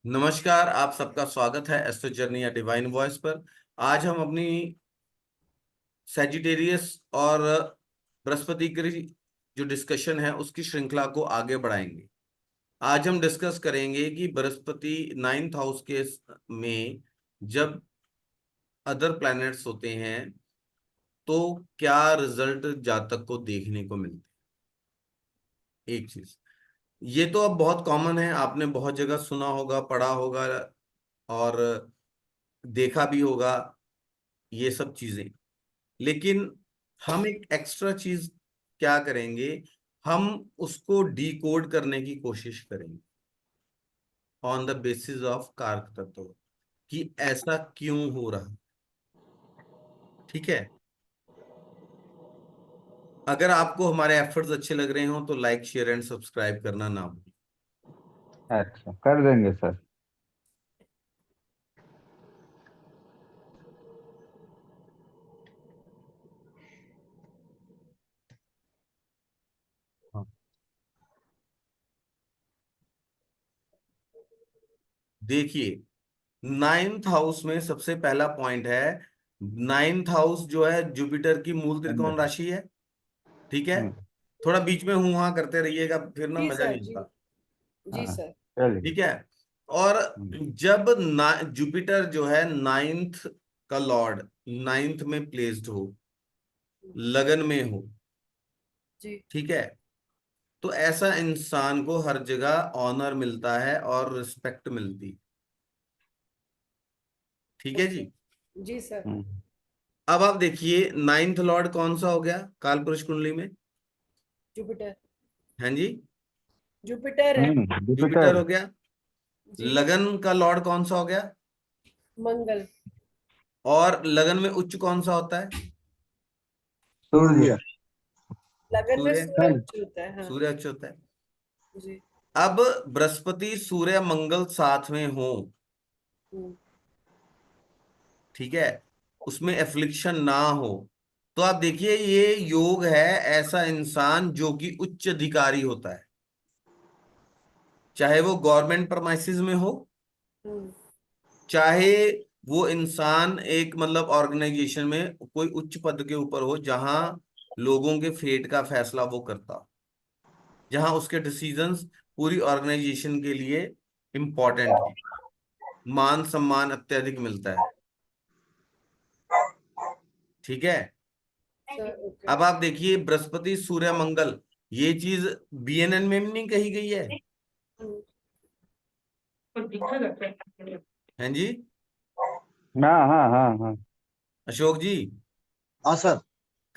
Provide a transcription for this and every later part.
नमस्कार, आप सबका स्वागत है एस्ट्रो जर्नी या डिवाइन वॉइस पर। आज हम अपनी सैजिटेरियस और बृहस्पति की जो डिस्कशन है उसकी श्रृंखला को आगे बढ़ाएंगे। आज हम डिस्कस करेंगे कि बृहस्पति नाइन्थ हाउस के में जब अदर प्लैनेट्स होते हैं तो क्या रिजल्ट जातक को देखने को मिलते हैं। एक चीज ये तो अब बहुत कॉमन है, आपने बहुत जगह सुना होगा, पढ़ा होगा और देखा भी होगा ये सब चीजें। लेकिन हम एक एक्स्ट्रा चीज क्या करेंगे, हम उसको डिकोड करने की कोशिश करेंगे ऑन द बेसिस ऑफ कारक तत्व कि ऐसा क्यों हो रहा है। ठीक है, अगर आपको हमारे एफर्ट्स अच्छे लग रहे हो तो लाइक शेयर एंड सब्सक्राइब करना ना भूलें। अच्छा, कर देंगे सर। हाँ। देखिए, नाइन्थ हाउस में सबसे पहला पॉइंट है। नाइन्थ हाउस जो है जुपिटर की मूल त्रिकोण राशि है। ठीक है, हम्म, थोड़ा बीच में हूं हाँ करते रहिएगा, फिर ना जी मजा सर। नहीं जी आता। जी हाँ, सर। चलिए। ठीक है, और हम्म, जब जुपिटर जो है नाइन्थ का लॉर्ड नाइन्थ में प्लेस्ड हो, लगन में हो, जी ठीक है, तो ऐसा इंसान को हर जगह ऑनर मिलता है और रिस्पेक्ट मिलती। ठीक है जी। ओके। जी सर। हम्म, अब आप देखिए नाइन्थ लॉर्ड कौन सा हो गया काल पुरुष कुंडली में। जुपिटर। हाँ जी, जुपिटर है। Jupiter Jupiter. हो गया। जी। लगन का लॉर्ड कौन सा हो गया, मंगल। और लगन में उच्च कौन सा होता है। सूर्य। लगन में सूर्य। सूर्य उच्च होता है, हाँ। सूर्य उच्च होता है। जी। अब बृहस्पति सूर्य मंगल साथ में हो, हम्म, ठीक है, उसमें एफ्लिक्शन ना हो, तो आप देखिए ये योग है। ऐसा इंसान जो कि उच्च अधिकारी होता है, चाहे वो गवर्नमेंट परमाइसिस में हो, हम्म, चाहे वो इंसान एक मतलब ऑर्गेनाइजेशन में कोई उच्च पद के ऊपर हो जहां लोगों के फेट का फैसला वो करता हो, जहां उसके डिसीजंस पूरी ऑर्गेनाइजेशन के लिए इंपॉर्टेंट है, मान सम्मान अत्यधिक मिलता है। ठीक है, सर ओके। अब आप देखिए बृहस्पति सूर्य मंगल, ये चीज बीएनएन में भी नहीं कही गई है। हम्म, हैं जी हाँ हाँ हाँ हाँ। अशोक जी, हाँ सर।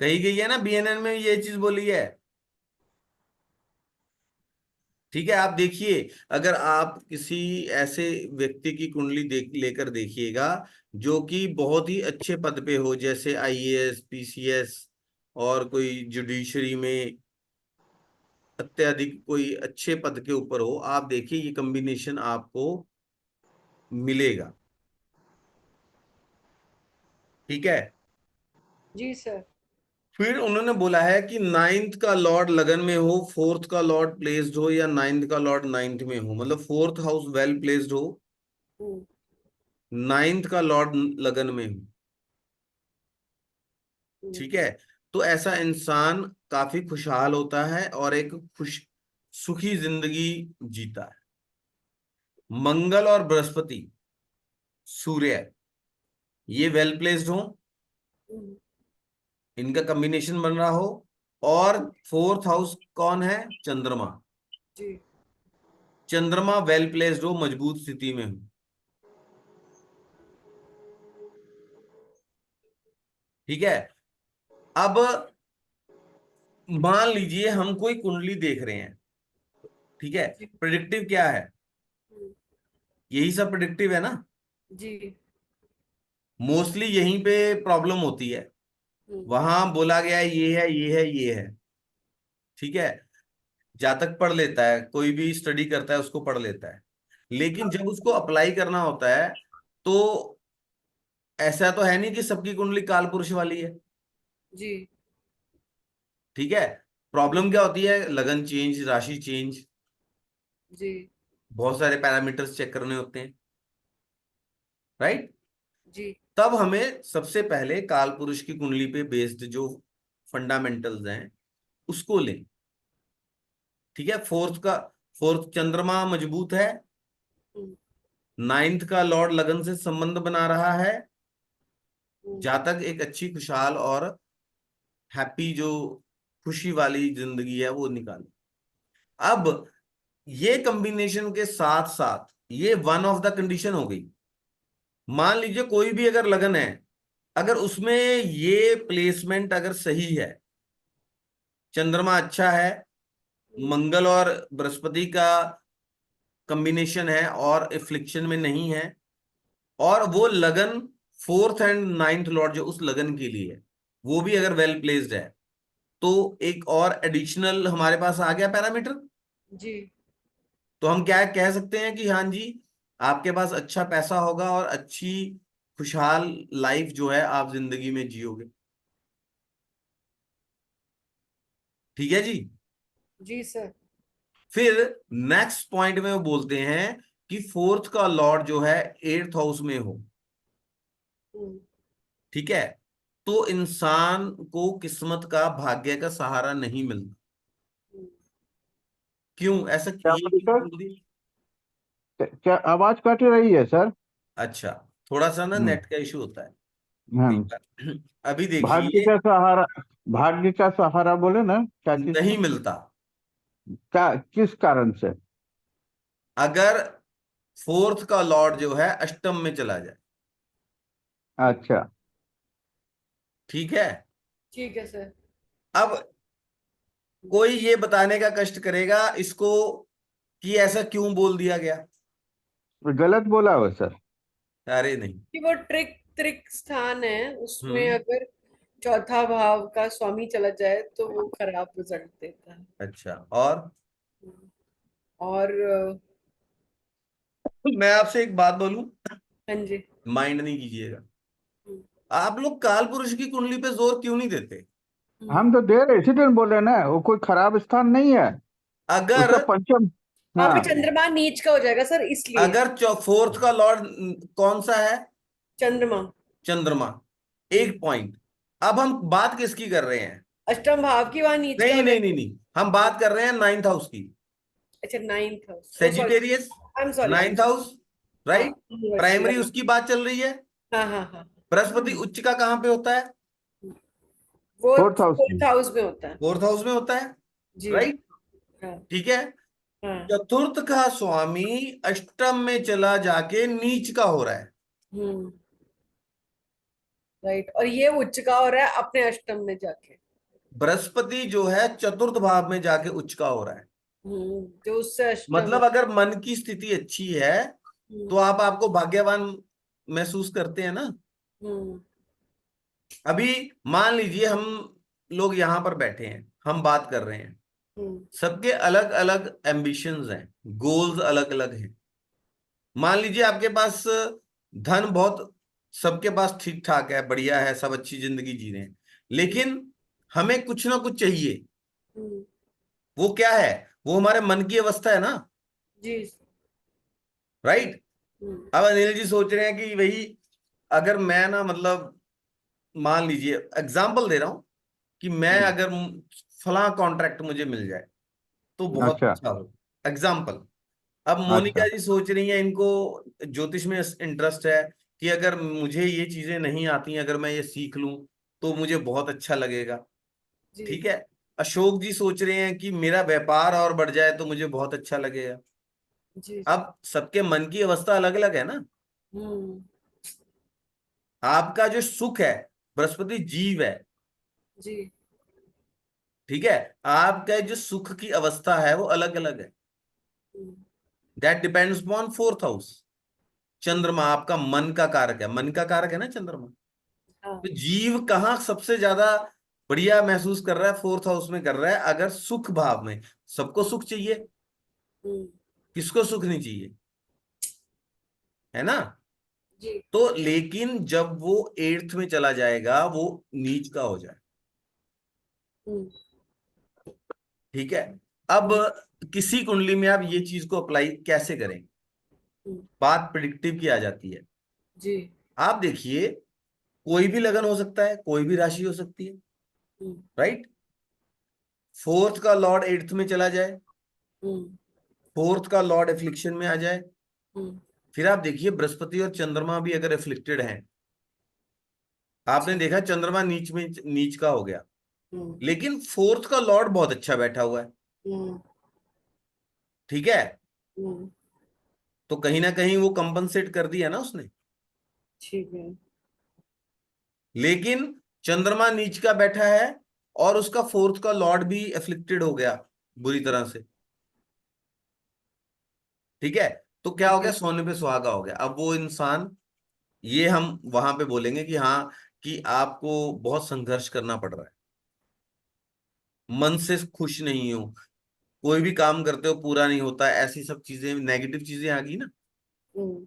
कही गई है ना, बीएनएन में ये चीज बोली है। ठीक है, आप देखिए, अगर आप किसी ऐसे व्यक्ति की कुंडली लेकर देखिएगा जो कि बहुत ही अच्छे पद पे हो, जैसे आईएएस पीसीएस और कोई जुडिशरी में अत्यधिक कोई अच्छे पद के ऊपर हो, आप देखिए ये कॉम्बिनेशन आपको मिलेगा। ठीक है, जी सर। फिर उन्होंने बोला है कि नाइन्थ का लॉर्ड लगन में हो, फोर्थ का लॉर्ड प्लेस्ड हो, या नाइन्थ का लॉर्ड नाइन्थ में हो, मतलब फोर्थ हाउस वेल प्लेस्ड हो, हम्म, नाइन्थ का लॉर्ड लगन में हो। हम्म, ठीक है, तो ऐसा इंसान काफी खुशहाल होता है और एक खुश सुखी जिंदगी जीता है। मंगल और बृहस्पति सूर्य ये वेल प्लेस्ड हो, हम्म, इनका कॉम्बिनेशन बन रहा हो, और फोर्थ हाउस कौन है, चंद्रमा। जी। चंद्रमा वेल प्लेस्ड हो, मजबूत स्थिति में हो। ठीक है, अब मान लीजिए हम कोई कुंडली देख रहे हैं। ठीक है, जी। प्रिडिक्टिव क्या है, हम्म, यही सब प्रिडिक्टिव है ना। जी। मोस्टली यहीं पे प्रॉब्लम होती है, हम्म, वहां बोला गया है ये है ये है ये है। ठीक है, जातक पढ़ लेता है, कोई भी स्टडी करता है उसको पढ़ लेता है, लेकिन जब उसको अप्लाई करना होता है तो ऐसा तो है नहीं कि सबकी कुंडली काल पुरुष वाली है। जी। ठीक है, प्रॉब्लम क्या होती है, लगन चेंज, राशि चेंज। जी। बहुत सारे पैरामीटर्स चेक करने होते हैं, राइट। जी। तब हमें सबसे पहले काल पुरुष की कुंडली पे बेस्ड जो फंडामेंटल्स हैं उसको लें। ठीक है, फोर्थ चंद्रमा मजबूत है, हम्म, नाइन्थ का लॉर्ड लगन से संबंध बना रहा है, हम्म, जातक एक अच्छी खुशहाल और हैप्पी जो खुशी वाली जिंदगी है वो निकाले। अब ये कॉम्बिनेशन के साथ साथ ये वन ऑफ द कंडीशन हो गई। मान लीजिए कोई भी अगर लगन है, अगर उसमें ये प्लेसमेंट अगर सही है, चंद्रमा अच्छा है, हम्म, मंगल और बृहस्पति का कॉम्बिनेशन है और एफ्लिक्शन में नहीं है, और वो लगन फोर्थ एंड नाइन्थ लॉर्ड जो उस लगन के लिए है वो भी अगर वेल प्लेस्ड है, तो एक और एडिशनल हमारे पास आ गया पैरामीटर। जी। तो हम क्या कह सकते हैं कि हाँ जी, आपके पास अच्छा पैसा होगा और अच्छी खुशहाल लाइफ जो है आप जिंदगी में जियोगे। ठीक है जी। जी सर। फिर नेक्स्ट पॉइंट में वो बोलते हैं कि फोर्थ का लॉर्ड जो है एट्थ हाउस में हो। हम्म, ठीक है, तो इंसान को किस्मत का भाग्य का सहारा नहीं मिलता। हम्म, क्यों ऐसा, क्या ये बोले क्यों सर? बोल दी? क्या आवाज कट रही है सर? अच्छा, थोड़ा सा ना हम्म। नेट का इशू होता है। हाँ। ठीक है। अभी भाग्य देखिए, का सहारा। भाग्य का सहारा बोले ना, क्या चीज का? नहीं मिलता। क्या, किस कारण से? अगर फोर्थ का लॉर्ड जो है अष्टम में चला जाए। अच्छा। ठीक है। ठीक है सर। अब कोई ये बताने का कष्ट करेगा इसको कि ऐसा क्यों बोल दिया गया। गलत बोला हो सर? अरे नहीं। कि वो ट्रिक त्रिक स्थान है, उसमें हम्म। अगर चौथा भाव का स्वामी चला जाए तो वो खराब रिजल्ट देता है। अच्छा, और और मैं आपसे एक बात बोलूं, हाँ जी। माइंड नहीं कीजिएगा। हम्म, आप लोग काल पुरुष की कुंडली पे जोर क्यों नहीं देते? हम तो दे रहे, इसीलिए बोले ना, वो कोई खराब स्थान नहीं है। अगर उसका पंचम। वहां पे हाँ। चंद्रमा नीच का हो जाएगा सर, इसलिए। अगर फोर्थ का लॉर्ड कौन सा है? चंद्रमा। चंद्रमा। हम्म, एक पॉइंट। अब हम बात किसकी कर रहे हैं? अष्टम भाव की वहां नीच का नहीं हो नहीं नहीं जाएगा। नहीं, हम बात कर रहे हैं नाइन्थ हाउस की। अच्छा, ninth house. Oh sorry, Sagittarius, I am sorry, I am ninth sorry. House, हाँ, राइट। Primary university. उसकी बात चल रही है। हाँ हाँ हाँ। बृहस्पति उच्च का कहाँ पे होता है? वो फोर्थ हाउस फोर्थ में। हाउस में होता है। फोर्थ हाउस में होता है, जी। राइट। हाँ ठीक है। हाँ। चतुर्थ का स्वामी अष्टम में चला जाके नीच का हो रहा है। हम्म। राइट, और ये उच्च का हो रहा है अपने अष्टम में जाके। बृहस्पति जो है चतुर्थ भाव में जाके उच्च का हो रहा है। जो उससे अष्टम है। मतलब अगर मन की स्थिति अच्छी है हम्म, तो आपको भाग्यवान महसूस करते हैं ना। हम्म, अभी मान लीजिए हम लोग यहाँ पर बैठे हैं, हम बात कर रहे हैं, हम्म, सबके अलग अलग एम्बिशंस हैं, गोल्स अलग अलग हैं। मान लीजिए आपके पास धन बहुत, सबके पास ठीक ठाक है, बढ़िया है, सब अच्छी जिंदगी जी रहे हैं, लेकिन हमें कुछ ना कुछ चाहिए। हम्म, वो क्या है? वो हमारे मन की अवस्था है ना, जी। राइट। हम्म, अब अनिल जी सोच रहे हैं कि भाई अगर मैं ना मतलब, मान लीजिए एग्जाम्पल दे रहा हूं कि मैं हम्म। अगर फला कॉन्ट्रैक्ट मुझे मिल जाए तो बहुत अच्छा। अच्छा हो। एग्जाम्पल। अब अच्छा। मोनिका जी सोच रही है, इनको ज्योतिष में इंटरेस्ट है कि अगर मुझे ये चीजें नहीं आती, अगर मैं ये सीख लूं तो मुझे बहुत अच्छा लगेगा। जी। ठीक है। अशोक जी सोच रहे हैं कि मेरा व्यापार और बढ़ जाए तो मुझे बहुत अच्छा लगेगा। जी। अब सबके मन की अवस्था अलग अलग है ना। हम्म। आपका जो सुख है, बृहस्पति जीव है, जी। ठीक है, आपका जो सुख की अवस्था है वो अलग अलग है। Hmm, that depends upon fourth house. Hmm, चंद्रमा आपका मन का कारक है, मन का कारक है ना चंद्रमा। हाँ। तो जीव कहाँ सबसे ज्यादा बढ़िया महसूस कर रहा है? फोर्थ हाउस में कर रहा है, अगर सुख भाव में। सबको सुख चाहिए, हम्म, किसको सुख नहीं चाहिए? है ना। जी। तो लेकिन जब वो एट्थ में चला जाएगा वो नीच का हो जाए। हम्म, ठीक है। अब किसी कुंडली में आप ये चीज को अप्लाई कैसे करें, हम्म, बात प्रिडिक्टिव की आ जाती है। जी। आप देखिए, कोई भी लगन हो सकता है, कोई भी राशि हो सकती है, हम्म, राइट। फोर्थ का लॉर्ड एट्थ में चला जाए, हम्म, फोर्थ का लॉर्ड एफ्लिक्शन में आ जाए, हम्म, फिर आप देखिए बृहस्पति और चंद्रमा भी अगर एफ्लिक्टेड हैं, आपने अच्छा। देखा चंद्रमा नीच में नीच का हो गया, हम्म, लेकिन फोर्थ का लॉर्ड बहुत अच्छा बैठा हुआ है, हम्म, ठीक है। हम्म, तो कहीं ना कहीं वो कंपनसेट कर दिया ना उसने। ठीक है। लेकिन चंद्रमा नीच का बैठा है और उसका फोर्थ का लॉर्ड भी एफ्लिक्टेड हो गया बुरी तरह से, ठीक है। तो क्या हो ठीक गया, है। सोने पे सुहागा हो गया। अब वो इंसान, ये हम वहां पे बोलेंगे कि हाँ, कि आपको बहुत संघर्ष करना पड़ रहा है, मन से खुश नहीं हो, कोई भी काम करते हो पूरा नहीं होता, ऐसी सब चीजें, नेगेटिव चीजें आ गई ना। हम्म,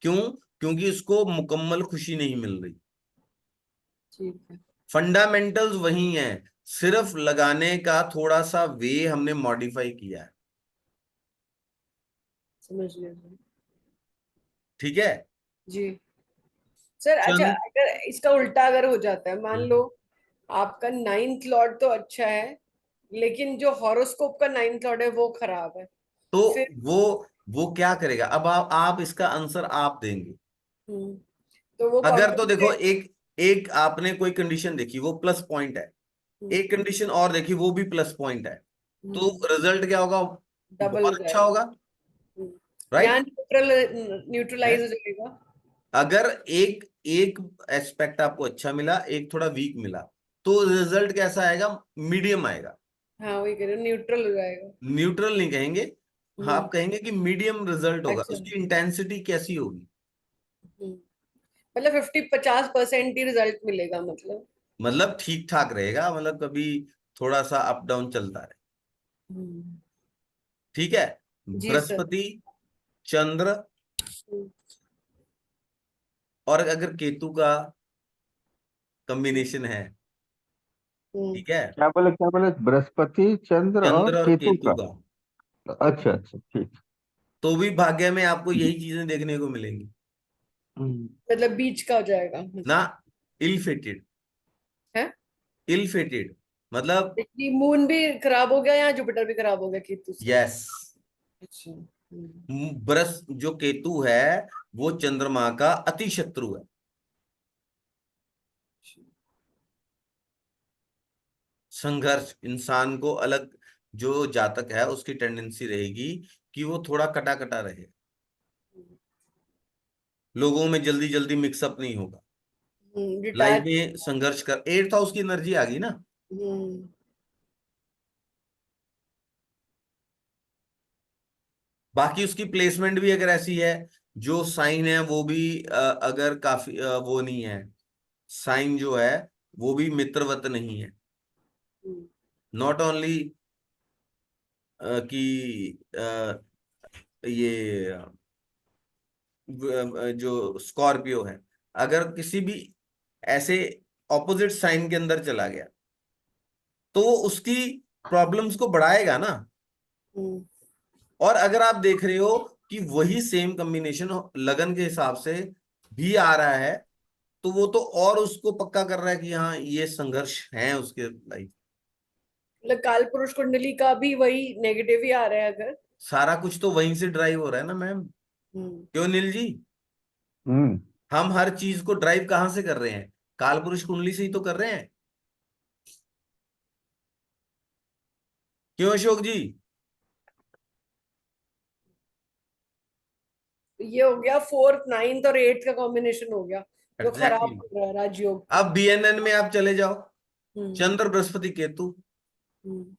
क्यों? क्योंकि उसको मुकम्मल खुशी नहीं मिल रही। ठीक है। फंडामेंटल्स वही हैं, सिर्फ लगाने का थोड़ा सा वे हमने मॉडिफाई किया है, समझ गया सर। ठीक है। जी। सर अच्छा, चंद अगर इसका उल्टा अगर हो जाता है, मान लो आपका नाइन्थ लॉर्ड तो अच्छा है, लेकिन जो हॉरोस्कोप का नाइन्थ लॉर्ड है वो खराब है, तो फिर? वो क्या करेगा, अब आप इसका आंसर आप देंगे। हम्म, तो वो अगर तो देखो, कॉम्पनसेट। एक एक आपने कोई कंडीशन देखी वो प्लस पॉइंट है, एक कंडीशन और देखी वो भी प्लस पॉइंट है, तो रिजल्ट क्या होगा, डबल हो बहुत अच्छा जाएगा। होगा, हम्म, यहाँ राइट। न्यूट्रलाइज हो जाएगा। अगर एक एक एस्पेक्ट आपको अच्छा मिला, एक थोड़ा वीक मिला, तो रिजल्ट कैसा आएगा, मीडियम आएगा। हाँ वही कह रहे हो, न्यूट्रल हो जाएगा। न्यूट्रल नहीं कहेंगे, हाँ, हम्म, आप कहेंगे कि मीडियम रिजल्ट होगा, अच्छा। उसकी इंटेंसिटी कैसी होगी, मतलब 50-50% ही रिजल्ट मिलेगा मतलब। मतलब ठीक ठाक रहेगा, मतलब कभी थोड़ा सा अप डाउन चलता रहे, हम्म, ठीक है। जी सर। बृहस्पति, चंद्र, हम्म, और अगर केतु का हम्म, कॉम्बिनेशन है, हम्म, ठीक है, क्या बोले, बृहस्पति चंद्र और चंद्र और केतु केतु का? का, अच्छा अच्छा, ठीक। तो भी भाग्य में आपको यही चीजें देखने को मिलेंगी हम्म, मतलब बीच का हो जाएगा ना। मतलब। इल फेटेड, है इल फेटेड मतलब, कि मून भी खराब हो गया या जुपिटर भी खराब हो गया केतु से? यस, अच्छा। बृहस जो केतु है वो चंद्रमा का अति शत्रु है। संघर्ष, इंसान को अलग, जो जातक है उसकी टेंडेंसी रहेगी कि वो थोड़ा कटा कटा रहे, लोगों में जल्दी जल्दी मिक्सअप नहीं होगा, लाइफ डिटैच। में संघर्ष कर, एट्थ हाउस की एनर्जी आ गई ना। हम्म, बाकी उसकी प्लेसमेंट भी अगर ऐसी है, जो साइन है वो भी अगर काफी वो नहीं है, साइन जो है वो भी मित्रवत नहीं है, हम्म, नॉट ओनली कि ये जो स्कॉर्पियो है, अगर किसी भी ऐसे ऑपोजिट साइन के अंदर चला गया, तो वो उसकी प्रॉब्लम्स को बढ़ाएगा ना। हम्म, और अगर आप देख रहे हो कि वही सेम कॉम्बिनेशन लगन के हिसाब से भी आ रहा है, तो वो तो और उसको पक्का कर रहा है कि हाँ, ये संघर्ष है उसके लाइफ। मतलब काल पुरुष कुंडली का भी वही नेगेटिव ही आ रहा है अगर। सारा कुछ तो वहीं से ड्राइव हो रहा है ना मैम, हम्म, क्यों नील जी। हम्म। हम हर चीज को ड्राइव कहाँ से कर रहे हैं, काल पुरुष कुंडली से ही तो कर रहे हैं, क्यों अशोक जी। ये हो गया फोर्थ नाइन्थ और एट्थ का कॉम्बिनेशन हो गया जो खराब एग्जैक्टली हो रहा है राजयोग। अब बीएनएन में आप चले जाओ, हम्म, चंद्र बृहस्पति केतु, हम्म,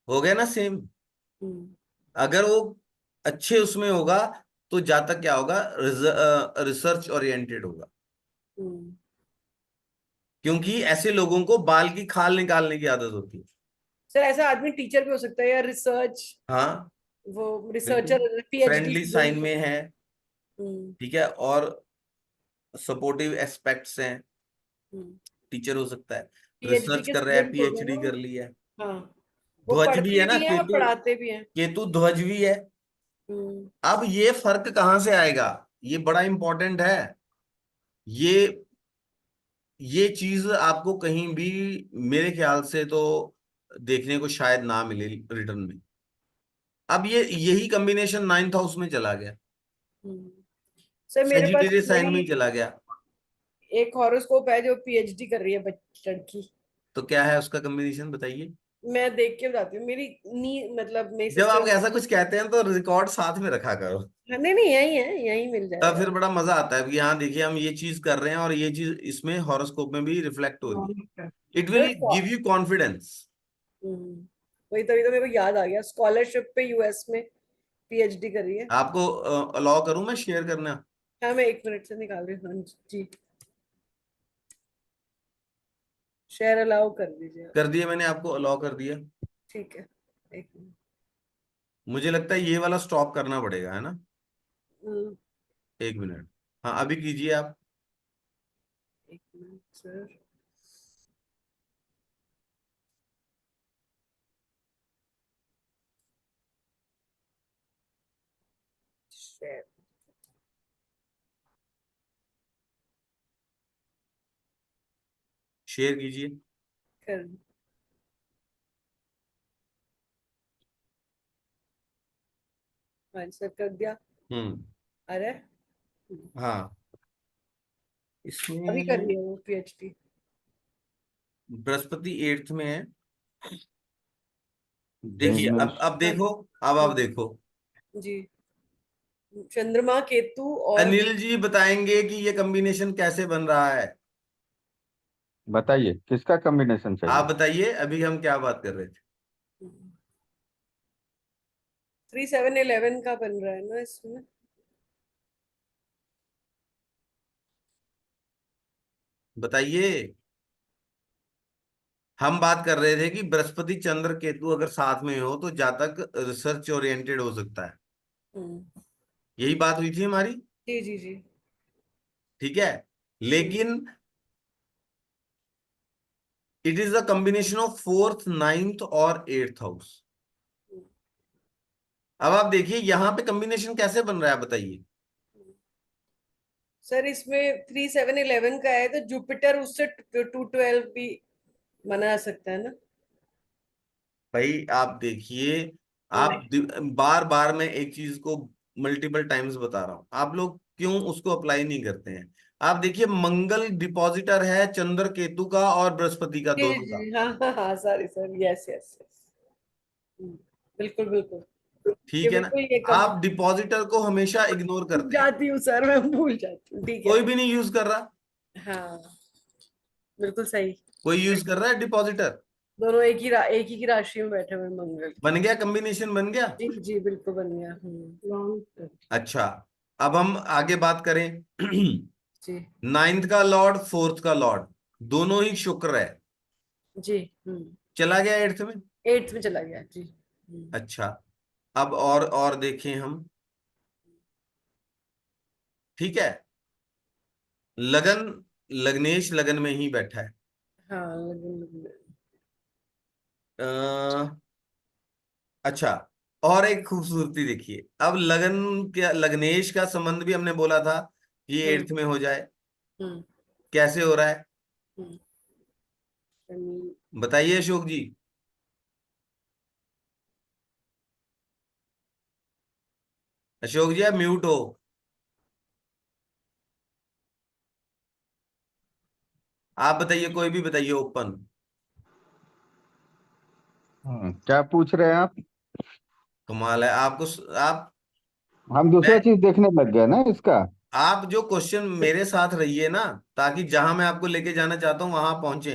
हो गया ना सेम। हम्म, अगर वो अच्छे उसमें होगा, तो जातक क्या होगा, रिसर्च ओरिएंटेड होगा, हम्म। क्योंकि ऐसे लोगों को बाल की खाल निकालने की आदत होती है। सर ऐसा आदमी टीचर भी हो सकता है या रिसर्च, हाँ, वो बिल्कुल, researcher PhD friendly sign student. में है, हम्म, ठीक है, और सपोर्टिव एस्पेक्ट्स हैं, हम्म। टीचर हो सकता है, पीएचडी रिसर्च के कर रहा है, स्टूडेंट हो गए पीएचडी ना। कर लिया है, हाँ, वो ध्वज भी है पढ़ते ना भी हैं और केतु, पढ़ाते भी हैं। केतु ध्वज भी है। हम्म। अब ये फर्क कहां से आएगा, ये बड़ा इंपॉर्टेंट है। ये ये चीज आपको कहीं भी मेरे ख्याल से तो देखने को शायद ना मिले रिटर्न में। अब ये यही कॉम्बिनेशन नाइन्थ हाउस में चला गया, हम्म। सर मेरे पास सेजिटेरियस साइन में मेरी ही चला गया। एक हॉरोस्कोप है जो पीएचडी कर रही है लड़की। तो क्या है उसका कॉम्बिनेशन बताइए। मैं देख के बताती हूँ। मेरी मतलब मेरी जब सिस्टर। आप ऐसा कुछ कहते हैं तो रिकॉर्ड साथ में रखा करो, नहीं नहीं, यही है, यही मिल तब जाएगा। फिर बड़ा मजा आता है कि हाँ देखिए हम ये चीज कर रहे हैं और ये चीज इसमें हॉरोस्कोप में भी रिफ्लेक्ट हो रही है। It will sir give you confidence. वही तभी तो मेरे को याद आ गया, स्कॉलरशिप पे यूएस में पीएचडी कर रही है। आपको अलाउ करूं मैं शेयर करना। हाँ, मैं 1 मिनट से निकाल रही हूँ। हाँ जी, शेयर अलाउ कर दीजिए आप। कर दिया मैंने, आपको अलाउ कर दिया। ठीक है, 1 मिनट। मुझे लगता है ये वाला स्टॉप करना पड़ेगा, है ना। हम्म, 1 मिनट, हाँ अभी कीजिए आप। 1 मिनट सर। शेयर शेयर कीजिए। कर। हाँ सर, कर दिया। हम्म। अरे, हाँ अभी कर इसमें रही है वो पीएचडी। बृहस्पति एट्थ में है। देखिए बेंजमिन। अब देखो, अब आप देखो। जी, चंद्रमा केतु और। अनिल जी बताएंगे कि ये कॉम्बिनेशन कैसे बन रहा है। बताइए किसका कॉम्बिनेशन आप चाहिए। बताइए, अभी हम क्या बात कर रहे थे। 3711 का बन रहा है ना इसमें। बताइए। हम बात कर रहे थे कि बृहस्पति चंद्र केतु अगर साथ में हो तो जातक रिसर्च ओरिएंटेड हो सकता है। हम्म। यही बात हुई थी हमारी। जी जी जी। ठीक है, हम्म। लेकिन it is the combination of fourth ninth और एट्थ हाउस। अब आप देखिए यहां पे कॉम्बिनेशन कैसे बन रहा है बताइए। सर इसमें 3711 का है तो जुपिटर उससे 212 भी मना सकता है ना। भाई आप देखिए, हम्म। आप बार बार मैं एक चीज को मल्टीपल टाइम्स बता रहा हूं, आप लोग क्यों उसको अप्लाई नहीं करते हैं। आप देखिए मंगल डिपॉजिटर है चंद्र केतु का और बृहस्पति का, जी दोनों जी का। जी, हाँ हाँ हाँ, sorry sir, yes yes yes. बिल्कुल बिल्कुल। ये ठीक है ना। बिल्कुल ये कम। आप डिपॉजिटर को हमेशा इग्नोर भूल करते हैं, जाती हूँ सर, मैं भूल जाती हूँ, ठीक है। कोई भी नहीं यूज कर रहा। हाँ, बिल्कुल सही। कोई यूज कर रहा है डिपॉजिटर। दोनों एक ही की राशि में बैठे हुए मंगल। बन गया, कॉम्बिनेशन बन गया। जी जी, बिल्कुल बन गया। Long term. अच्छा, अब हम आगे बात करें। जी नाइन्थ का लॉर्ड फोर्थ का लॉर्ड दोनों ही शुक्र है, जी। चला गया एट्थ में। 8th में चला गया जी। अच्छा, अब और देखें हम। ठीक है, लगन, लग्नेश लगन में ही बैठा है। हाँ, लगन। अ, अच्छा, और एक खूबसूरती देखिए। अब लगन के लग्नेश का संबंध भी हमने बोला था कि हम्म एट्थ में हो जाए। हम्म कैसे हो रहा है हम्म। शनि। बताइए अशोक जी। अशोक जी आप म्यूट हो। आप बताइए, कोई भी बताइए ओपन। क्या पूछ रहे हैं आप। कमाल है आपको आप। हम दूसरा मैं चीज देखने लग गए ना इसका। आप जो क्वेश्चन मेरे साथ रहिए ना, ताकि जहां मैं आपको लेके जाना चाहता हूं वहां पहुंचे।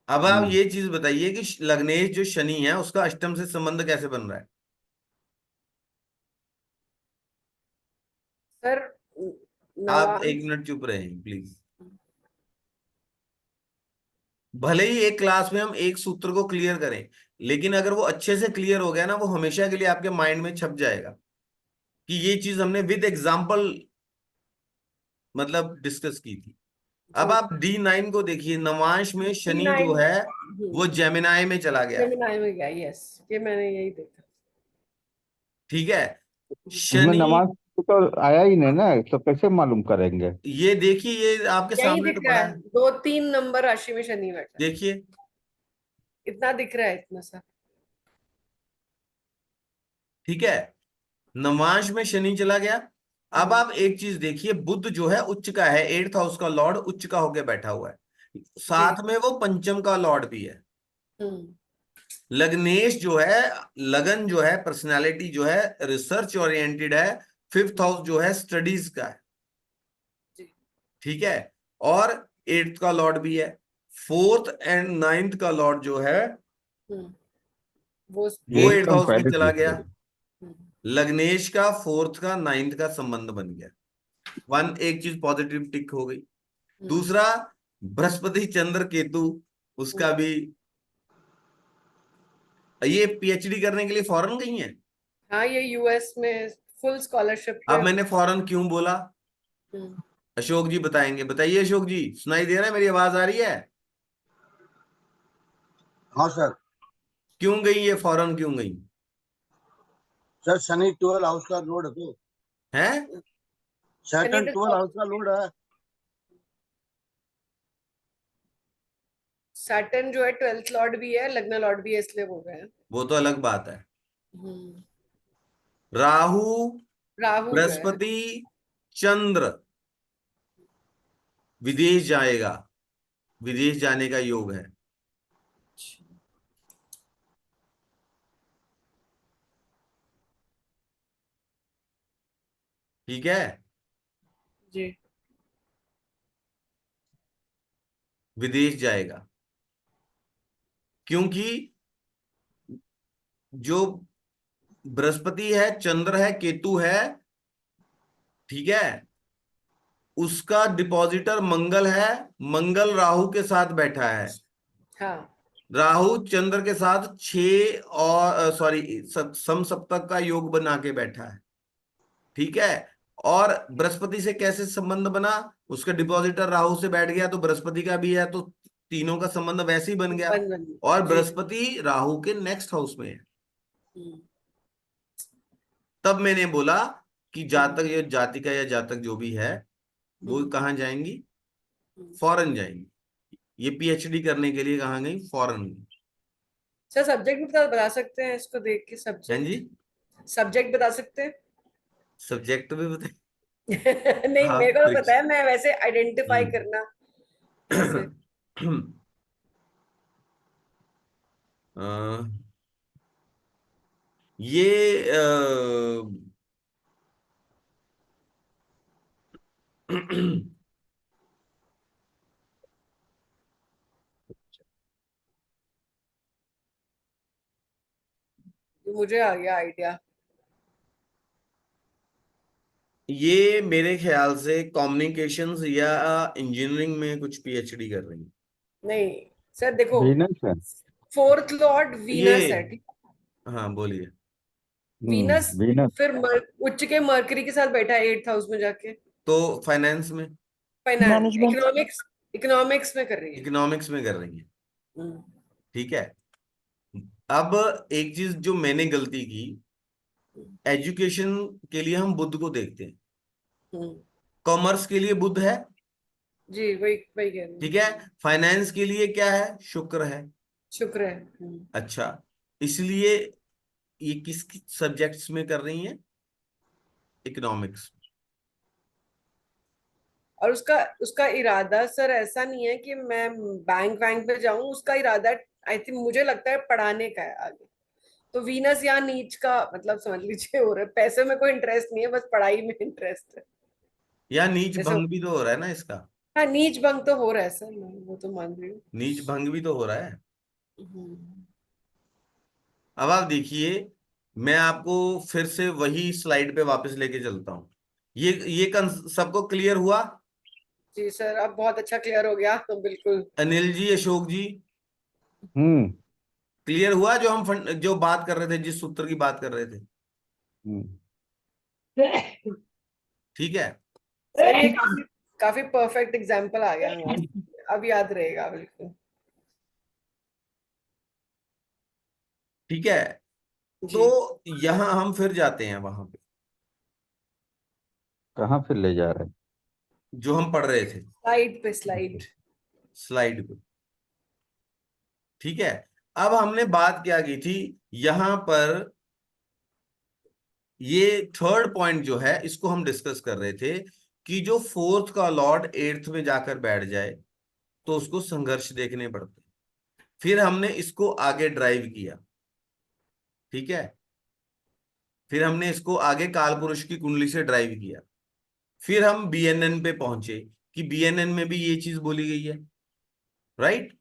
अब आप हम्म, ये चीज बताइए कि लग्नेश जो शनि है उसका अष्टम से संबंध कैसे बन रहा है। सर आप नवांश। 1 मिनट चुप रहे प्लीज। भले ही एक क्लास में हम एक सूत्र को क्लियर करें, लेकिन अगर वो अच्छे से क्लियर हो गया ना, वो हमेशा के लिए आपके माइंड में छप जाएगा कि ये चीज हमने विद एग्जाम्पल मतलब डिस्कस की थी। अब आप D9 को देखिए, नवांश में शनि जो D9 है वो जेमिनाई में चला गया, जेमिनाई में गया, यस, ये मैंने यही देखा। ठीक है। इसमें शनि, नमाज तो आया ही नहीं ना, तो कैसे मालूम करेंगे? ये देखिए, ये आपके यही सामने दिख तो रहा पड़ा है, है, 2-3 नंबर राशि में शनि बैठा है, देखिए, इतना दिख रहा है, इतना सा। ठीक है। नवांश में शनि चला गया। अब हम्म, आप एक चीज देखिए, बुध जो है उच्च का है, 8th हाउस का लॉर्ड उच्च का होके बैठा हुआ है, जी। साथ में वो पंचम का लॉर्ड भी है। हम्म। लग्नेश जो है, लगन जो है, पर्सनालिटी जो है रिसर्च ओरिएंटेड है, 5th हाउस जो है स्टडीज का है, जी। ठीक है। और 8th का लॉर्ड भी है, 4th एंड 9th का लॉर्ड जो है हम्म। वो वो ये 8th एकदम हाउस में पहले चला ठीक गया। है। हम्म, लग्नेश का 4th का 9th का संबंध बन गया, वन, एक चीज पॉजिटिव टिक हो गई। हम्म, दूसरा, बृहस्पति चंद्र केतु, हम्म। उसका भी, ये पीएचडी करने के लिए फॉरेन गई है। हाँ, ये यूएस में फुल स्कॉलरशिप पे। अब मैंने फॉरेन क्यों बोला, हम्म। अशोक जी बताएंगे, बताइए अशोक जी, सुनाई दे रहा है, मेरी आवाज आ रही है? हाँ सर। क्यों गई ये, फॉरेन क्यों गई सर शनि 12 हाउस का लोड है, तो है? शनि सैटर्न तो 12 हाउस का लोड है। सैटर्न जो है 12th लॉर्ड भी है, लग्न लॉर्ड भी है, इसलिए बोल रहे हैं। वो तो अलग बात है। हम्म। राहु, राहु जो है। बृहस्पति, चंद्र विदेश जाएगा, विदेश जाने का योग है, ठीक है। जी। विदेश जाएगा क्योंकि जो बृहस्पति है, चंद्र है, केतु है, ठीक है, उसका डिपॉजिटर मंगल है, मंगल राहु के साथ बैठा है, हाँ। राहु चंद्र के साथ 6 और सॉरी सम सप्तक का योग बना के बैठा है, ठीक है। और बृहस्पति से कैसे संबंध बना, उसका डिपॉजिटर राहु से बैठ गया तो बृहस्पति का भी है, तो तीनों का संबंध वैसे ही बन गया। बन बन। और जी जी। बृहस्पति राहु के नेक्स्ट हाउस में है। हम्म, तब मैंने बोला कि हम्म, जातक या जातिका या जातक जो भी है वो हम्म, कहाँ जाएंगी, हम्म। फॉरेन जाएंगी। ये पीएचडी करने के लिए कहाँ गई, फॉरेन गई। सर सब्जेक्ट भी बता सकते हैं इसको देख के, हैं जी, सब्जेक्ट सब्जेक्ट बता सकते हैं? सब्जेक्ट भी बताए। नहीं, हाँ, मेरे को तो पता है, मैं वैसे आइडेंटिफाई हम्म। करना कैसे। अ, ये मुझे आ गया आइडिया। ये मेरे ख्याल से कम्युनिकेशंस या इंजीनियरिंग में कुछ पीएचडी कर रही है। नहीं सर, देखो, वीनस है। 4th लॉर्ड ये, वीनस है, ठीक। हाँ बोलिए। Venus Venus. फिर उच्च के मरकरी के साथ बैठा है 8th हाउस में जाके। तो फाइनेंस में, फाइनेंस, मैनेजमेंट। इकोनॉमिक्स, इकोनॉमिक्स में कर रही है। इकोनॉमिक्स में कर रही है, हम्म, ठीक है। अब एक चीज जो मैंने गलती की, एजुकेशन के लिए हम बुद्ध को देखते हैं, हम्म। कॉमर्स के लिए बुद्ध है, जी, वही वही कह रही हूँ। ठीक है। फाइनेंस के लिए क्या है, शुक्र है। शुक्र है। अच्छा, इसलिए ये किस सब्जेक्ट्स में कर रही हैं, इकोनॉमिक्स। और उसका उसका इरादा सर ऐसा नहीं है कि मैं बैंक वैंक पे जाऊं, उसका इरादा आई थिंक, मुझे लगता है पढ़ाने का है आगे। तो वीनस यहाँ नीच का मतलब समझ लीजिए हो रहा है, पैसे में कोई इंटरेस्ट नहीं है, बस पढ़ाई में इंटरेस्ट है। या नीच जैसे, भंग भी तो हो रहा है ना इसका, हाँ, नीच भंग तो हो रहा है सर, मैं वो तो मान रही हूँ। नीच भंग भी तो हो रहा है। हम्म, अब आप देखिए, मैं आपको फिर से वही स्लाइड पे वापस लेके चलता हूँ। ये सबको क्लियर हुआ? जी सर, अब बहुत अच्छा क्लियर हो गया, तो बिल्कुल। अनिल जी, अशोक जी, हम्म। क्लियर हुआ? जो हम जो बात कर रहे थे, जिस सूत्र की बात कर रहे थे, हम्म। ठीक है। सर ये काफी काफी परफेक्ट एग्जाम्पल आ गया हमारे, अब याद रहेगा बिल्कुल। ठीक है, जी, तो यहां हम फिर जाते हैं वहां पे कहाँ फिर ले जा रहे जो हम पढ़ रहे थे, स्लाइड पे स्लाइड। स्लाइड पे। ठीक है, अब हमने बात क्या की थी यहां पर, ये थर्ड पॉइंट जो है इसको हम डिस्कस कर रहे थे कि जो फोर्थ का लॉर्ड एट्थ में जाकर बैठ जाए तो उसको संघर्ष देखने पड़ते हैं। फिर हमने इसको आगे ड्राइव किया। ठीक है, फिर हमने इसको आगे काल पुरुष की कुंडली से ड्राइव किया। फिर हम बीएनएन पे पहुंचे कि बीएनएन में भी ये चीज बोली गई है, राइट।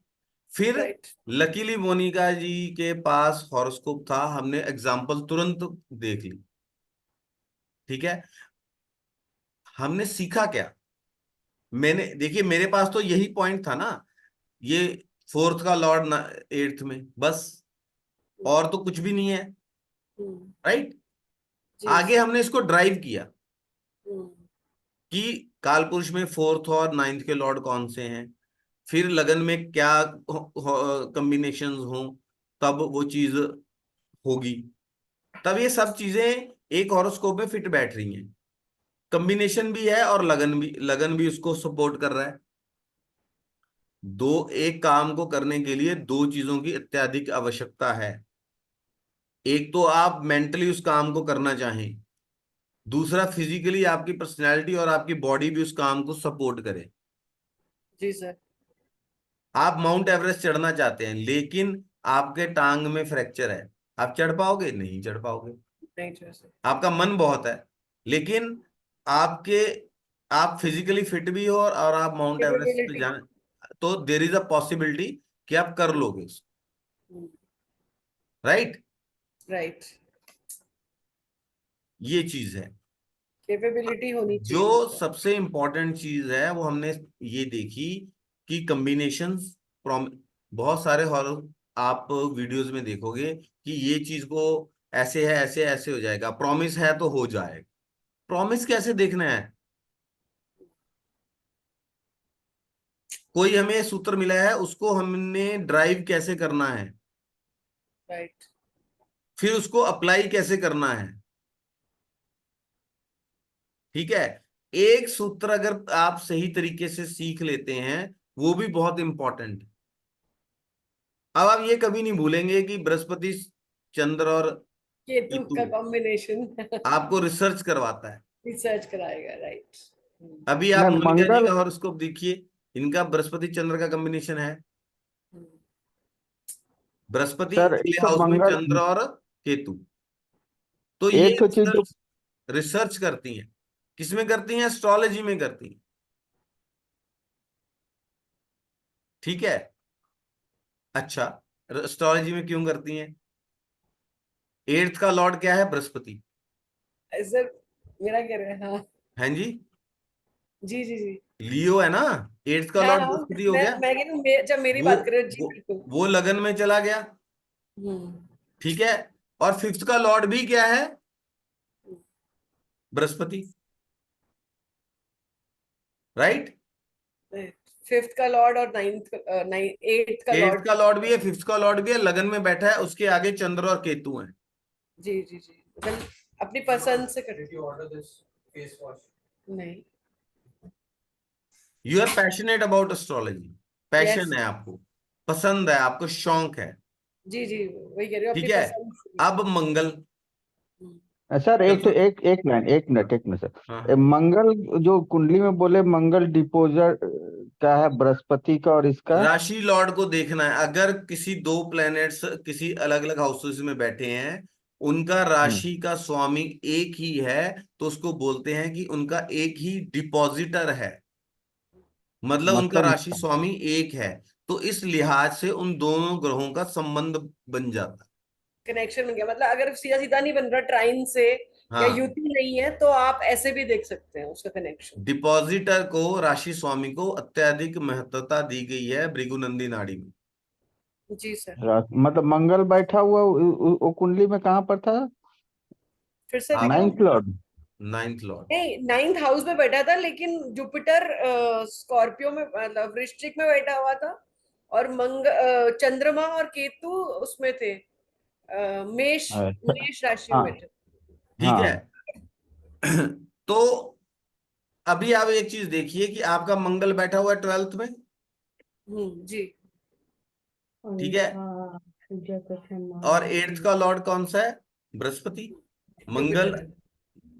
फिर राइट। लकीली मोनिका जी के पास हॉरोस्कोप था, हमने एग्जाम्पल तुरंत देख ली। ठीक है, हमने सीखा क्या, मैंने देखिए मेरे पास तो यही पॉइंट था ना, ये फोर्थ का लॉर्ड एट्थ में, बस और तो कुछ भी नहीं है, हम्म, राइट। जी आगे सर। हमने इसको ड्राइव किया हम्म, कि कालपुरुष में फोर्थ और नाइन्थ के लॉर्ड कौन से हैं, फिर लगन में क्या कॉम्बिनेशंस हों तब वो चीज होगी। तब ये सब चीजें एक हॉरोस्कोप में फिट बैठ रही हैं, कॉम्बिनेशन भी है और लगन भी उसको सपोर्ट कर रहा है। दो, एक काम को करने के लिए दो चीजों की अत्यधिक आवश्यकता है। एक तो आप मेंटली उस काम को करना चाहें, दूसरा फिजिकली आपकी पर्सनैलिटी और आपकी बॉडी भी उस काम को सपोर्ट करे। जी सर। आप माउंट एवरेस्ट चढ़ना चाहते हैं लेकिन आपके टांग में फ्रैक्चर है, आप चढ़ पाओगे? नहीं चढ़ पाओगे। नहीं सर। आपका मन बहुत है लेकिन आपके आप फिजिकली फिट भी हो और आप माउंट एवरेस्ट पे कैपेबिलिटी। जाना, तो देर इज अ पॉसिबिलिटी कि आप कर लोगे, राइट। राइट। ये चीज है। कैपेबिलिटी होनी जो चाहिए उनको। सबसे इंपॉर्टेंट चीज है वो हमने ये देखी कि कॉम्बिनेशंस, बहुत सारे हॉरर आप वीडियोस में देखोगे कि ये चीज को ऐसे है, ऐसे ऐसे हो जाएगा, प्रॉमिस है तो हो जाएगा। प्रॉमिस कैसे देखना है, कोई हमें सूत्र मिला है उसको हमने ड्राइव कैसे करना है, राइट। फिर उसको अप्लाई कैसे करना है। ठीक है, एक सूत्र अगर आप सही तरीके से सीख लेते हैं वो भी बहुत इंपॉर्टेंट है। अब आप ये कभी नहीं भूलेंगे कि बृहस्पति, चंद्र और केतु केतु का कॉम्बिनेशन। आपको रिसर्च करवाता है। रिसर्च कराएगा, राइट। अभी आप नहीं मोनिका जी मंगल। का हॉरोस्कोप देखिए, इनका बृहस्पति चंद्र का कॉम्बिनेशन है, बृहस्पति सर एक अगले तो हाउस में मंगल, चंद्र और केतु। तो ये एक तो चीज जो, रिसर्च रिसर्च करती हैं, किसमें करती हैं? एस्ट्रोलॉजी में करती हैं। ठीक है, अच्छा, एस्ट्रोलॉजी में क्यों करती हैं? एट्थ का लॉर्ड क्या है? बृहस्पति। सर मेरा कह रहे हैं, हाँ। हैं जी, जी जी जी। लियो है ना, एट्थ का हाँ लॉर्ड हाँ, बृहस्पति हो मैं गया। मैं कह रही हूँ, जब मेरी वो बात कर रहे हो, जी वो बिल्कुल। वो लगन में चला गया। हम्म। ठीक है, और फिफ्थ का लॉर्ड भी क्या है? बृहस्पति, राइट। फिफ्थ का लॉर्ड और नाइन्थ, एट्थ का एट्थ लॉर्ड। का लॉर्ड भी है, फिफ्थ का लॉर्ड भी है, लगन में बैठा है, उसके आगे चंद्र और केतु हैं। जी जी जी, मतलब अपनी पसंद से कर। नहीं। You are passionate about astrology, yes. Passion है आपको, पसंद है आपको, शौक है। जी जी, वही कह रही हूँ, ठीक अपनी है, पसंद से। अब मंगल, हम्म, सर एक तो चतुर्थ, एक मिनट, एक मिनट सर। हाँ हाँ, मंगल जो कुंडली में बोले, मंगल डिपोजर का है बृहस्पति का, और इसका राशि लॉर्ड को देखना है। अगर किसी दो प्लैनेट्स किसी अलग अलग हाउसेस में बैठे हैं, उनका हम्म, राशि का स्वामी एक ही है, तो उसको बोलते हैं कि उनका एक ही डिपॉजिटर है, मतलब उनका मतलब राशि स्वामी एक है। तो इस लिहाज से उन दोनों ग्रहों का संबंध बन जाता है। कनेक्शन बन गया, मतलब अगर सीधा सीधा नहीं बन रहा ट्राइन से, या हाँ, युति नहीं है, तो आप ऐसे भी देख सकते हैं उसका कनेक्शन। डिपॉजिटर को, राशि स्वामी को अत्यधिक महत्वता दी गई है भृगुनंदी नाड़ी में। जी सर। मतलब मंगल बैठा हुआ वो कुंडली में कहाँ पर था? फिर से आप देखना। Ninth Lord. Ninth Lord. नहीं, 9th हाउस में बैठा था, लेकिन जुपिटर स्कॉर्पियो में, मतलब वृश्चिक में बैठा हुआ था, और चंद्रमा और केतु उसमें थे, मेष अच्छा। मेष राशि में हाँ बैठे। ठीक है। हाँ तो अभी आप एक चीज देखिए कि आपका मंगल बैठा हुआ है 12th में। जी। ठीक है। और 8th का लॉर्ड कौन सा है? बृहस्पति। मंगल। जुपिटर।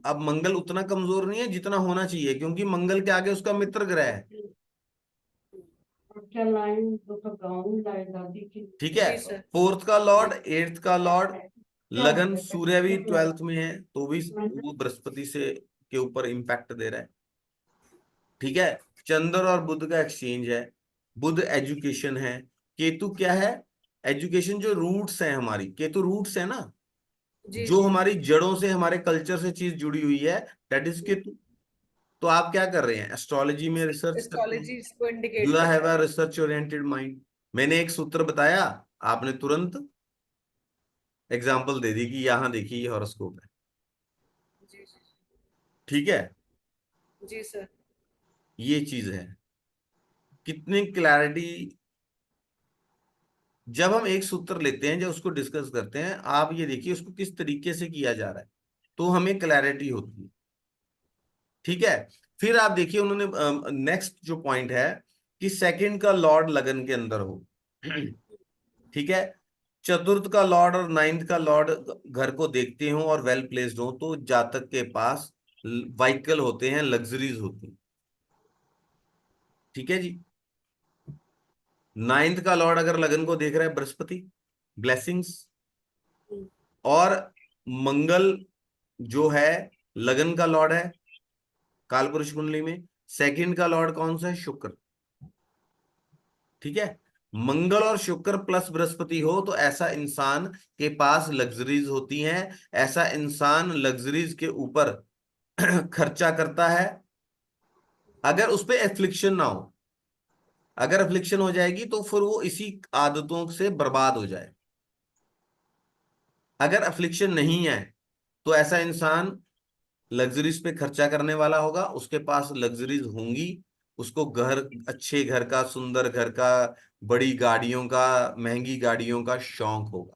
अब मंगल उतना कमजोर नहीं है जितना होना चाहिए, क्योंकि मंगल के आगे उसका मित्र ग्रह है। ठीक है। जी सर। 4th का लॉर्ड, 8th का लॉर्ड, लगन सूर्य भी 12th में है, तो भी वो बृहस्पति से के ऊपर इंपैक्ट दे रहा है। ठीक है। चंद्र और बुध का एक्सचेंज है। बुध एजुकेशन है। केतु क्या है? एजुकेशन, जो रूट्स है हमारी, केतु रूट्स है ना, जी जो जी। हमारी जड़ों से, हमारे कल्चर से चीज जुड़ी हुई है, दैट इज केतु। तो आप क्या कर रहे हैं? एस्ट्रोलॉजी में रिसर्च करते हैं। एस्ट्रोलॉजी इसको डू इंडिकेट यू हैव करता अ है। Research oriented mind? मैंने एक सूत्र बताया, आपने तुरंत एग्जाम्पल दे दी कि यहां देखिए ये हॉरोस्कोप है। जी जी। ठीक है। जी सर। ये चीज है। कितनी क्लैरिटी! जब हम एक सूत्र लेते हैं, जब उसको डिस्कस करते हैं, आप ये देखिए उसको किस तरीके से किया जा रहा है, तो हमें क्लैरिटी होती है। ठीक है। फिर आप देखिए उन्होंने नेक्स्ट जो पॉइंट है कि सेकंड का लॉर्ड लगन के अंदर हो। ठीक है। चतुर्थ का लॉर्ड और नाइन्थ का लॉर्ड घर को देखते हो और वेल प्लेस्ड हो, तो जातक के पास व्हीकल होते हैं, लग्जरीज होती हैं। ठीक है जी। नाइन्थ का लॉर्ड अगर लगन को देख रहा है बृहस्पति, ब्लेसिंग्स। और मंगल जो है लगन का लॉर्ड है कालपुरुष कुंडली में। सेकंड का लॉर्ड कौन सा है? शुक्र। ठीक है। मंगल और शुक्र प्लस बृहस्पति हो तो ऐसा इंसान के पास लग्जरीज होती हैं। ऐसा इंसान लग्जरीज के ऊपर खर्चा करता है, अगर उस पे एफ्लिक्शन ना हो। अगर एफ्लिक्शन हो जाएगी तो फिर वो इसी आदतों से बर्बाद हो जाए। अगर एफ्लिक्शन नहीं है तो ऐसा इंसान लग्जरीज पे खर्चा करने वाला होगा, उसके पास लग्जरीज होंगी। उसको घर, अच्छे घर का, सुंदर घर का, बड़ी गाड़ियों का, महंगी गाड़ियों का शौक होगा।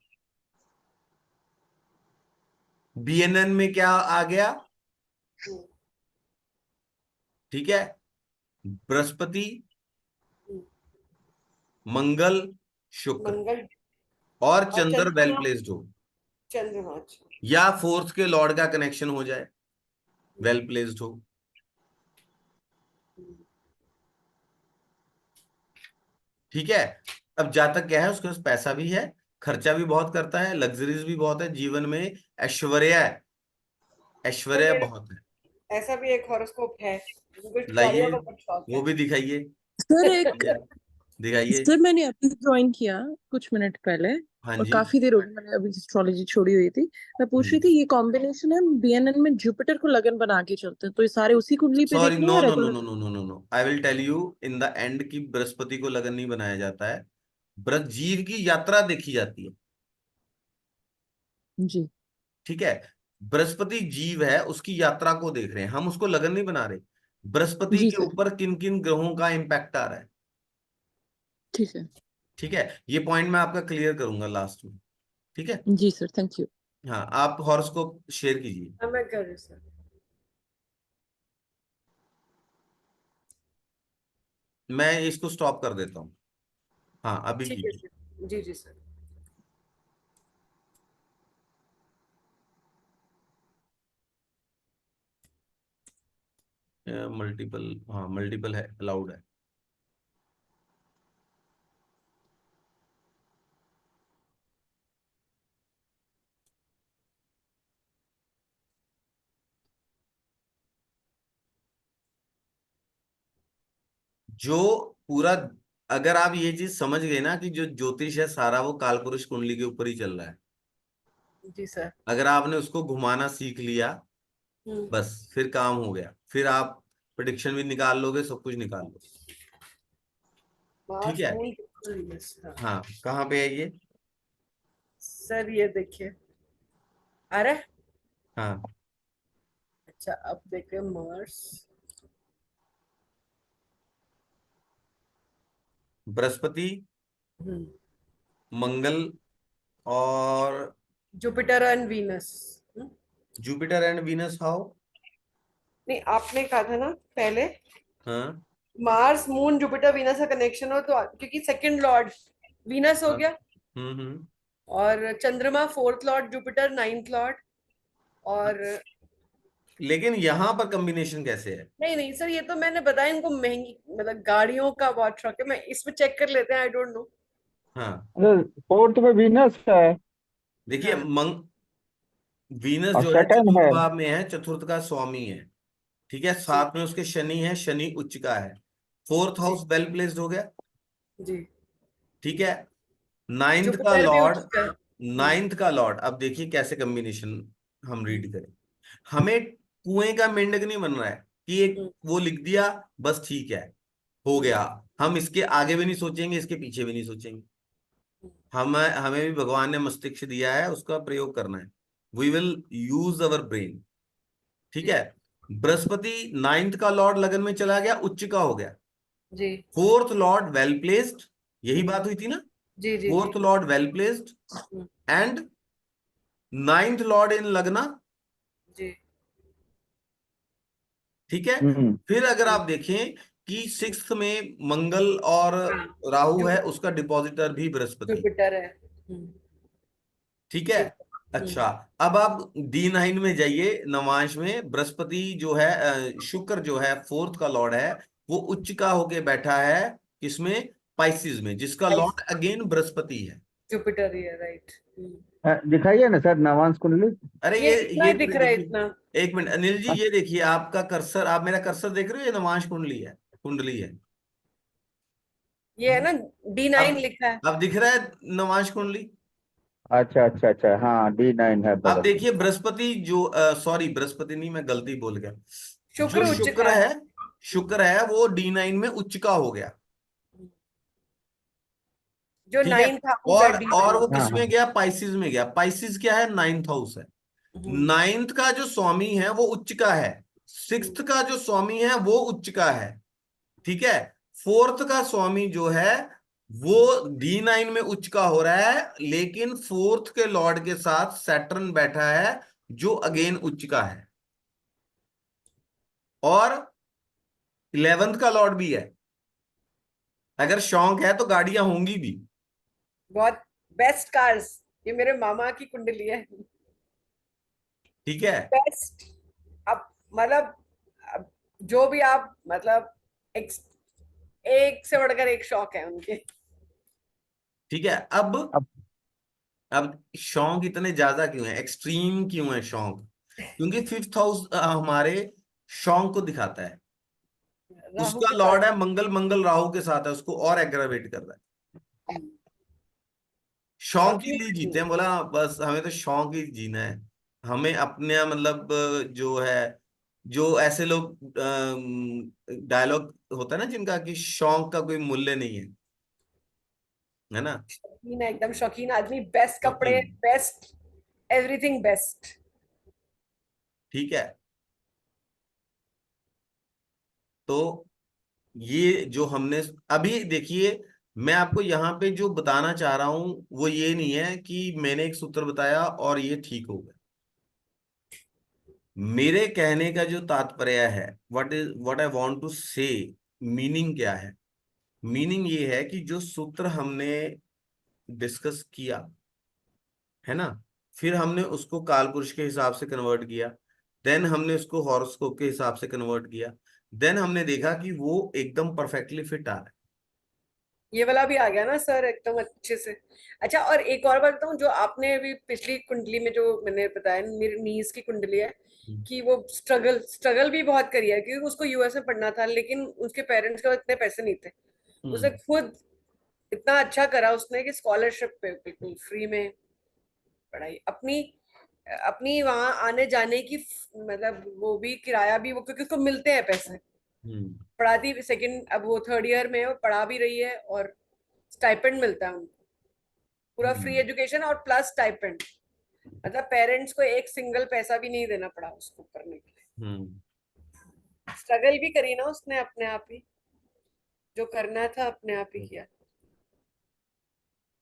बीएनएन में क्या आ गया? ठीक है। बृहस्पति, मंगल, शुक्र मंगल और और चंद्र वेल चंद्रमा। प्लेस्ड हो, चंद्रमा, अच्छा। या फोर्थ के लॉर्ड का कनेक्शन हो जाए, वेल प्लेस्ड हो। ठीक है। अब जातक क्या है, उसके पास पैसा भी है, खर्चा भी बहुत करता है, लग्जरीज भी बहुत है, जीवन में ऐश्वर्य है, सर ऐश्वर्य मेरे बहुत है। ऐसा भी एक हॉरोस्कोप है, मुझे गाड़ियों लाइए, का बहुत शौक वो है। भी दिखाइए। सर एक या दिखाइए। सर मैंने अभी ज्वाइन किया कुछ मिनट पहले, हाँ और जी। काफी देर हो गई मैंने अभी एस्ट्रोलॉजी छोड़ी हुई थी। मैं पूछ रही हम्म। थी ये कॉम्बिनेशन है बीएनएन में जुपिटर को लगन बना के चलते हैं, तो ये सारे उसी कुंडली पे सॉरी, देख लूं नो या no no regular? No no no no no, I will tell you in the end की बृहस्पति को लगन नहीं बनाया जाता है। जीव की यात्रा देखी जाती है। जी ठीक है। बृहस्पति जीव है, उसकी यात्रा को देख रहे हैं हम, उसको लगन नहीं बना रहे। बृहस्पति जी के सर। ऊपर किन किन ग्रहों का इंपैक्ट आ रहा है। ठीक है। ठीक है। ये पॉइंट मैं आपका क्लियर करूंगा लास्ट में। ठीक है। जी सर, थैंक यू। हाँ, आप हॉरोस्कोप शेयर कीजिए। हाँ, मैं कर रही हूँ सर। मैं इसको स्टॉप कर देता हूँ। हाँ, अभी ठीक है कीजिए। सर। जी जी सर। मल्टीपल, हाँ मल्टीपल है, अलाउड है। जो पूरा, अगर आप ये चीज समझ गए ना कि जो ज्योतिष है सारा वो कालपुरुष कुंडली के ऊपर ही चल रहा है, जी सर। अगर आपने उसको घुमाना सीख लिया, हम्म। बस फिर काम हो गया। फिर आप प्रिडिक्शन भी निकाल लोगे, सब कुछ निकाल लोगे। ठीक है। महाशूल बिल्कुल, यस हाँ। हाँ, कहाँ पे है ये? सर ये देखिए, अरे हाँ, अच्छा अब देखें मार्स, बृहस्पति, मंगल और Jupiter and Venus. Jupiter and Venus how? नहीं आपने कहा था ना पहले, हाँ मार्स मून जुपिटर वीनस का कनेक्शन हो तो, क्योंकि सेकंड लॉर्ड वीनस हो हाँ। गया, हम्म। और चंद्रमा fourth Lord, Jupiter ninth Lord. और लेकिन यहाँ पर कॉम्बिनेशन कैसे है? नहीं नहीं सर, ये तो मैंने बताया, इनको महंगी मतलब गाड़ियों का बहुत शौक है, मैं इसमें चेक कर लेते हैं, आई डोंट नो। हाँ अरे फोर्थ में वीनस है देखिए, हाँ वीनस और जो है सैटर्न चतुर्थ है। भाव में है, चतुर्थ का स्वामी है। ठीक है, जी साथ में उसके शनि है, शनि उच्च का है। फोर्थ जी हाउस वेल प्लेस्ड हो गया। जी। ठीक है, नाइन्थ का जुपिटर भी लॉर्ड, उच्च है। नाइन्थ का लॉर्ड, अब देखिए कैसे कॉम्बिनेशन हम रीड करें। हमें कुएं का मेंढक नहीं बन रहा है कि एक हम्म, वो लिख दिया बस ठीक है, हो हम्म, गया। हम इसके आगे भी नहीं सोचेंगे, इसके पीछे भी नहीं सोचेंगे। हम्म, हमें हमें भी भगवान ने मस्तिष्क दिया है, उसका प्रयोग करना है। We will use our brain. ठीक जी है, बृहस्पति नाइन्थ का लॉर्ड लगन में चला गया, उच्च का हो गया। जी फोर्थ लॉर्ड वेल प्लेस्ड, यही हम्म, बात हुई थी ना। जी जी जी। Fourth lord well placed hmm, and ninth lord in लगना। जी ठीक है, हम्म फिर अगर हम्म, आप देखें कि सिक्स्थ में मंगल और हाँ राहु है, जु- उसका डिपॉजिटर भी बृहस्पति। जुपिटर है। ठीक है। ठीक है। अच्छा, अब आप D9 में जाइए, नवांश में बृहस्पति जो है, शुक्र जो है फोर्थ का लॉर्ड है, वो उच्च का होके बैठा है किसमें? पाइसिस में, जिसका लॉर्ड अगेन बृहस्पति है। जुपिटर ही है, राइट। दिखाइए ना सर नवांश कुंडली। अरे ये इतना ये ही दिख रहा है, इतना। देखिए, एक मिनट अनिल जी, हाँ, ये देखिए आपका कर्सर, आप मेरा कर्सर देख रहे हो? ये नवांश कुंडली है, कुंडली है। ये है ना, D9 अब लिखा है। अब दिख रहा है नवांश कुंडली? अच्छा अच्छा अच्छा, हाँ D9 है अब बगल में। देखिए बृहस्पति जो, सॉरी बृहस्पति नहीं, मैं गलती बोल गया। जो शुक्र उच्च का शुक्र है। है, शुक्र है वो D9 में उच्च का हो गया। जो ठीक है, नाइन्थ हाउस है, और D9। वो हाँ किस में हाँ। गया? पाइसिस में गया। पाइसिस क्या है? नाइन्थ हाउस है। नाइन्थ का जो स्वामी है वो उच्च का है, सिक्स्थ का जो स्वामी है वो उच्च का है। ठीक है, फोर्थ का स्वामी जो है वो D9 में उच्च का हो रहा है, लेकिन फोर्थ के लॉर्ड के साथ सैटर्न बैठा है, जो अगेन उच्च का है। और 11th का लॉर्ड भी है। अगर शौक है तो गाड़ियां होंगी भी। बहुत बेस्ट कार्स, ये मेरे मामा की कुंडली है। ठीक है। बेस्ट। अब मतलब, अब जो भी आप मतलब, एक, एक से बढ़कर एक शौक है उनके। ठीक है, अब अब शौक इतने ज्यादा क्यों है, एक्सट्रीम क्यों है शौक? क्योंकि फिफ्थ हाउस हमारे शौक को दिखाता है। राहु उसका के लॉर्ड साथ। है मंगल, मंगल राहु के साथ है, उसको और एग्रावेट कर रहा है। शौक के शौकीन लिए आदमी जीते हैं, बोला बस हमें तो शौक ही जीना है। हमें अपने मतलब जो है, जो ऐसे लोग डायलॉग होता है ना जिनका, कि शौक का कोई मूल्य नहीं है ना? शौकीन है, एकदम शौकीन आदमी, बेस्ट कपड़े, शौकीन। Best everything best. ठीक है, तो ये जो हमने अभी देखिए, मैं आपको यहाँ पे जो बताना चाह रहा हूं वो ये नहीं है कि मैंने एक सूत्र बताया और ये ठीक हो गया। मेरे कहने का जो तात्पर्य है, व्हाट आई वांट टू से, मीनिंग क्या है? मीनिंग ये है कि जो सूत्र हमने डिस्कस किया है ना, फिर हमने उसको कालपुरुष के हिसाब से कन्वर्ट किया, देन हमने उसको हॉरोस्कोप के हिसाब से कन्वर्ट किया, देन हमने देखा कि वो एकदम परफेक्टली फिट आ रहा है। ये वाला भी आ गया ना सर, एकदम अच्छे से। अच्छा, और एक और बात बताऊं, जो आपने अभी पिछली कुंडली में जो मैंने बताया, मेरी नीस की कुंडली है, हम्म। कि वो स्ट्रगल स्ट्रगल भी बहुत करी है, क्योंकि उसको यूएस में पढ़ना था, लेकिन उसके पेरेंट्स के पास इतने पैसे नहीं थे। उसे खुद इतना अच्छा करा उसने कि स्कॉलरशिप पे बिल्कुल फ्री में पढ़ाई, अपनी अपनी वहां आने जाने की मतलब वो भी किराया भी, वो क्योंकि उसको मिलते हैं पैसे, हम्म। पढ़ाती भी सेकंड, अब वो थर्ड ईयर में है, वो पढ़ा भी रही है, और स्टाइपेंड मिलता है उनको, पूरा फ्री हम्म। एजुकेशन और प्लस स्टाइपेंड। मतलब पेरेंट्स को एक सिंगल पैसा भी नहीं देना पड़ा उसको करने के लिए। हम्म। स्ट्रगल भी करी ना उसने अपने आप ही, जो करना था अपने आप ही किया।